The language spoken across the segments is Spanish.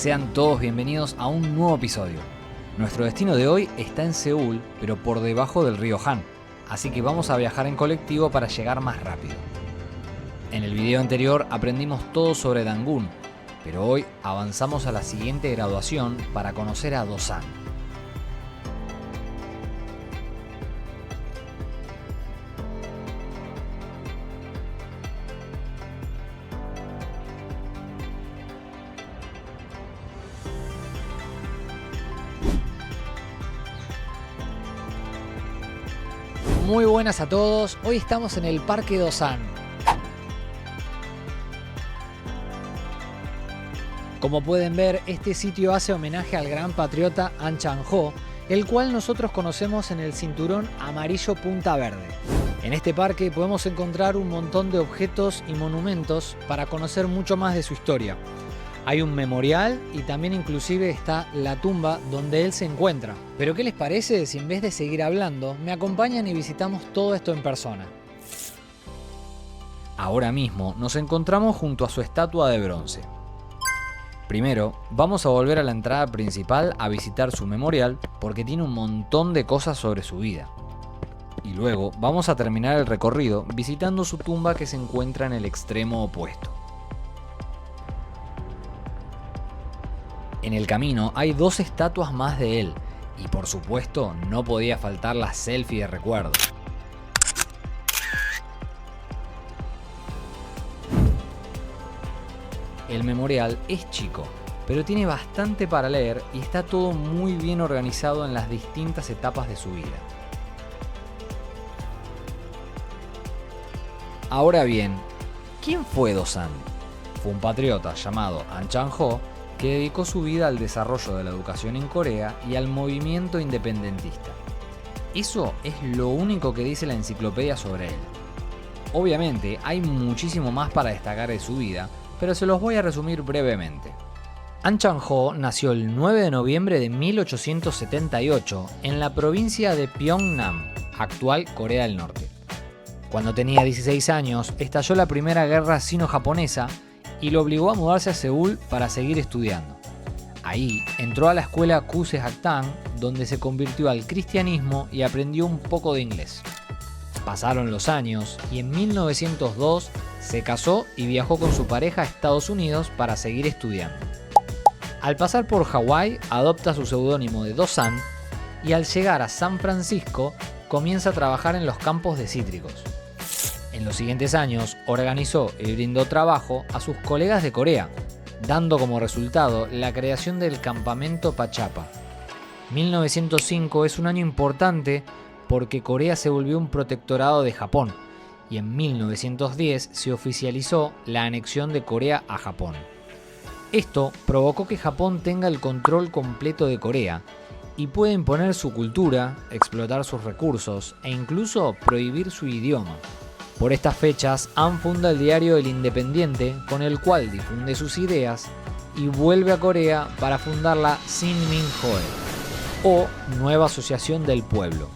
Sean todos bienvenidos a un nuevo episodio. Nuestro destino de hoy está en Seúl, pero por debajo del río Han, así que vamos a viajar en colectivo para llegar más rápido. En el video anterior aprendimos todo sobre Dangun, pero hoy avanzamos a la siguiente graduación para conocer a Dosan. Muy buenas a todos, hoy estamos en el Parque Dosan. Como pueden ver, este sitio hace homenaje al gran patriota An Chang-ho, el cual nosotros conocemos en el cinturón amarillo punta verde. En este parque podemos encontrar un montón de objetos y monumentos para conocer mucho más de su historia. Hay un memorial y también inclusive está la tumba donde él se encuentra. Pero ¿qué les parece si en vez de seguir hablando, me acompañan y visitamos todo esto en persona? Ahora mismo nos encontramos junto a su estatua de bronce. Primero, vamos a volver a la entrada principal a visitar su memorial porque tiene un montón de cosas sobre su vida. Y luego vamos a terminar el recorrido visitando su tumba que se encuentra en el extremo opuesto. En el camino hay dos estatuas más de él y por supuesto no podía faltar la selfie de recuerdo. El memorial es chico, pero tiene bastante para leer y está todo muy bien organizado en las distintas etapas de su vida. Ahora bien, ¿quién fue Dosan? Fue un patriota llamado An Chang-ho que dedicó su vida al desarrollo de la educación en Corea y al movimiento independentista. Eso es lo único que dice la enciclopedia sobre él. Obviamente hay muchísimo más para destacar de su vida, pero se los voy a resumir brevemente. An Chang-ho nació el 9 de noviembre de 1878 en la provincia de Pyeongnam, actual Corea del Norte. Cuando tenía 16 años, estalló la primera guerra sino-japonesa y lo obligó a mudarse a Seúl para seguir estudiando. Ahí entró a la escuela Kuse-Hakdang, donde se convirtió al cristianismo y aprendió un poco de inglés. Pasaron los años y en 1902 se casó y viajó con su pareja a Estados Unidos para seguir estudiando. Al pasar por Hawái, adopta su seudónimo de Dosan y al llegar a San Francisco comienza a trabajar en los campos de cítricos. En los siguientes años organizó y brindó trabajo a sus colegas de Corea, dando como resultado la creación del campamento Pachapa. 1905 es un año importante porque Corea se volvió un protectorado de Japón y en 1910 se oficializó la anexión de Corea a Japón. Esto provocó que Japón tenga el control completo de Corea y pueda imponer su cultura, explotar sus recursos e incluso prohibir su idioma. Por estas fechas, An funda el diario El Independiente, con el cual difunde sus ideas y vuelve a Corea para fundar la Sinminhoe, o Nueva Asociación del Pueblo,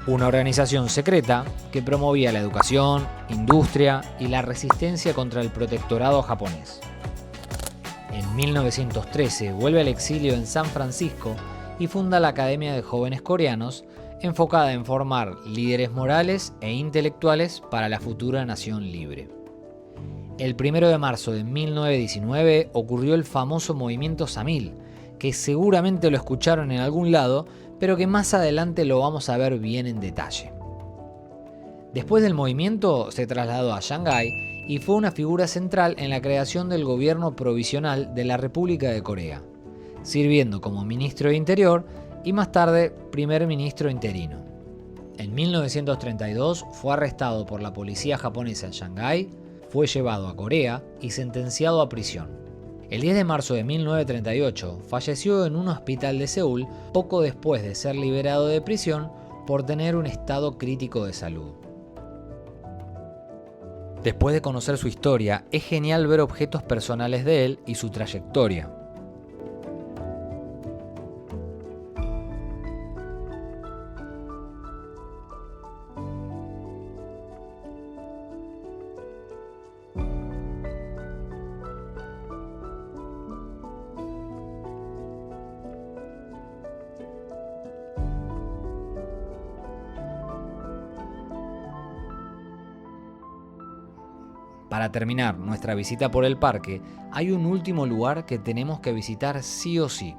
una organización secreta que promovía la educación, industria y la resistencia contra el protectorado japonés. En 1913 vuelve al exilio en San Francisco y funda la Academia de Jóvenes Coreanos, enfocada en formar líderes morales e intelectuales para la futura nación libre. El 1 de marzo de 1919 ocurrió el famoso movimiento Samil, que seguramente lo escucharon en algún lado, pero que más adelante lo vamos a ver bien en detalle. Después del movimiento se trasladó a Shanghái y fue una figura central en la creación del gobierno provisional de la República de Corea, sirviendo como ministro de Interior y más tarde primer ministro interino. En 1932 fue arrestado por la policía japonesa en Shanghái, fue llevado a Corea y sentenciado a prisión. El 10 de marzo de 1938 falleció en un hospital de Seúl poco después de ser liberado de prisión por tener un estado crítico de salud. Después de conocer su historia, es genial ver objetos personales de él y su trayectoria. Para terminar nuestra visita por el parque, hay un último lugar que tenemos que visitar sí o sí.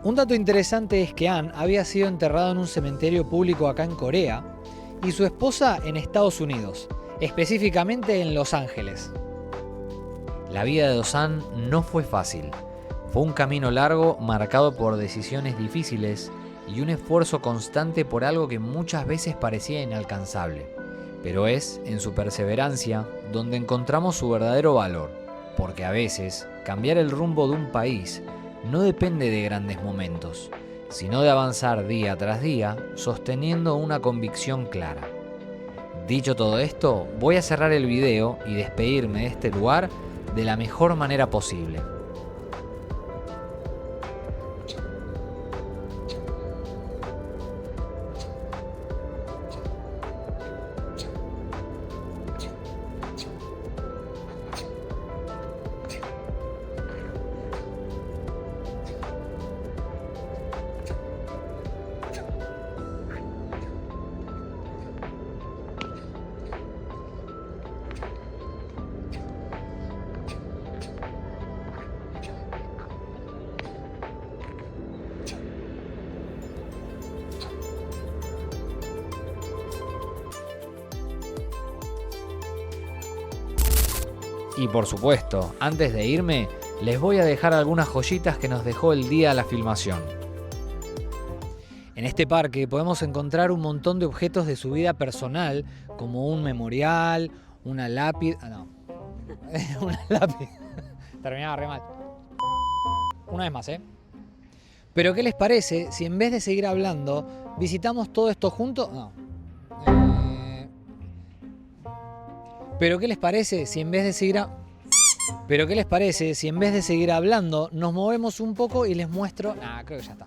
Un dato interesante es que Ann había sido enterrado en un cementerio público acá en Corea y su esposa en Estados Unidos, específicamente en Los Ángeles. La vida de Do-san no fue fácil. Fue un camino largo marcado por decisiones difíciles y un esfuerzo constante por algo que muchas veces parecía inalcanzable. Pero es en su perseverancia donde encontramos su verdadero valor, porque a veces cambiar el rumbo de un país no depende de grandes momentos, sino de avanzar día tras día sosteniendo una convicción clara. Dicho todo esto, voy a cerrar el video y despedirme de este lugar de la mejor manera posible. Y por supuesto, antes de irme, les voy a dejar algunas joyitas que nos dejó el día de la filmación. En este parque podemos encontrar un montón de objetos de su vida personal, como un memorial, una lápida... una lápida... Terminaba re mal. Una vez más, Pero ¿qué les parece si en vez de seguir hablando, visitamos todo esto juntos? Pero ¿qué les parece si en vez de seguir hablando, nos movemos un poco y les muestro... creo que ya está.